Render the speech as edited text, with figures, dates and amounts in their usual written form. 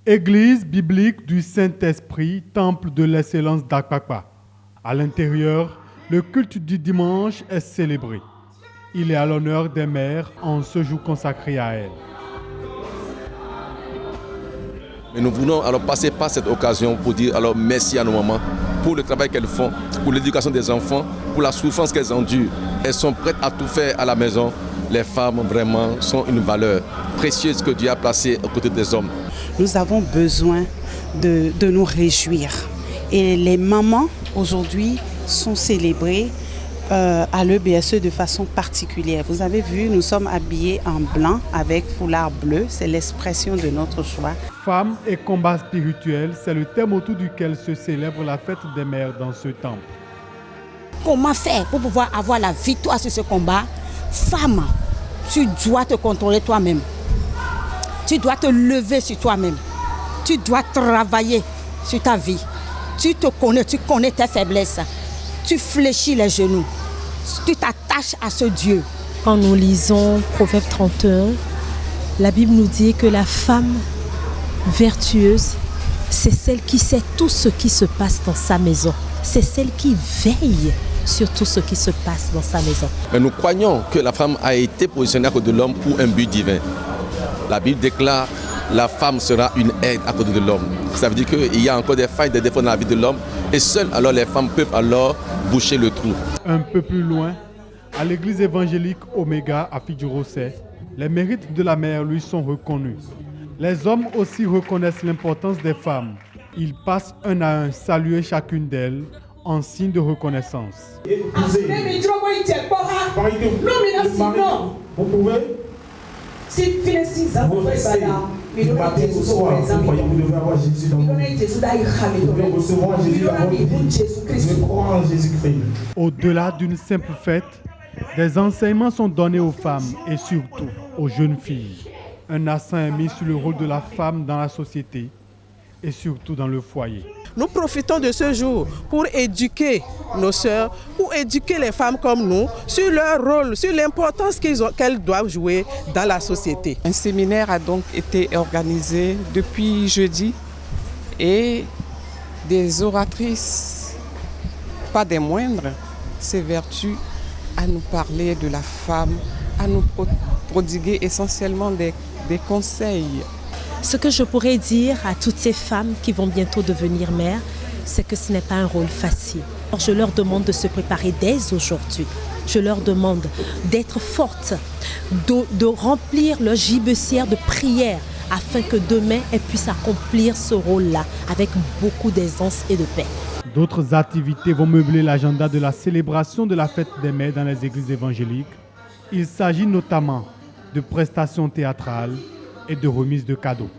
Église biblique du Saint-Esprit, temple de l'excellence d'Akpakpa. À l'intérieur, le culte du dimanche est célébré. Il est à l'honneur des mères en ce jour consacré à elles. Mais nous voulons alors passer par cette occasion pour dire alors merci à nos mamans pour le travail qu'elles font, pour l'éducation des enfants, pour la souffrance qu'elles endurent. Elles sont prêtes à tout faire à la maison. Les femmes vraiment sont une valeur précieuse que Dieu a placée aux côtés des hommes. Nous avons besoin de nous réjouir. Et les mamans aujourd'hui sont célébrées à l'EBSE de façon particulière. Vous avez vu, nous sommes habillés en blanc avec foulard bleu. C'est l'expression de notre choix. Femmes et combat spirituel, c'est le thème autour duquel se célèbre la fête des mères dans ce temple. Comment faire pour pouvoir avoir la victoire sur ce combat? Femme, tu dois te contrôler toi-même. Tu dois te lever sur toi-même. Tu dois travailler sur ta vie. Tu connais tes faiblesses. Tu fléchis les genoux. Tu t'attaches à ce Dieu. Quand nous lisons Proverbe 31, la Bible nous dit que la femme vertueuse, c'est celle qui sait tout ce qui se passe dans sa maison. C'est celle qui veille sur tout ce qui se passe dans sa maison. Mais nous croyons que la femme a été positionnée à côté de l'homme pour un but divin. La Bible déclare la femme sera une aide à côté de l'homme. Ça veut dire qu'il y a encore des failles, des défauts dans la vie de l'homme et seules alors les femmes peuvent alors boucher le trou. Un peu plus loin, à l'église évangélique Oméga à Fidjurosé, les mérites de la mère lui sont reconnus. Les hommes aussi reconnaissent l'importance des femmes. Ils passent un à un saluer chacune d'elles en signe de reconnaissance. Vous pouvez, vous restez du matin au soir, vous devez avoir Jésus dans vous. Vous devez recevoir Jésus dans votre vie. Vous devez croire en Jésus-Christ. Au-delà d'une simple fête, des enseignements sont donnés aux femmes et surtout aux jeunes filles. Un accent est mis sur le rôle de la femme dans la société et surtout dans le foyer. Nous profitons de ce jour pour éduquer nos sœurs, pour éduquer les femmes comme nous sur leur rôle, sur l'importance qu'elles doivent jouer dans la société. Un séminaire a donc été organisé depuis jeudi et des oratrices, pas des moindres, s'évertuent à nous parler de la femme, à nous prodiguer essentiellement des conseils. Ce que je pourrais dire à toutes ces femmes qui vont bientôt devenir mères, c'est que ce n'est pas un rôle facile. Je leur demande de se préparer dès aujourd'hui. Je leur demande d'être fortes, de remplir leur gibecière de prière afin que demain elles puissent accomplir ce rôle-là avec beaucoup d'aisance et de paix. D'autres activités vont meubler l'agenda de la célébration de la fête des mères dans les églises évangéliques. Il s'agit notamment de prestations théâtrales et de remise de cadeaux.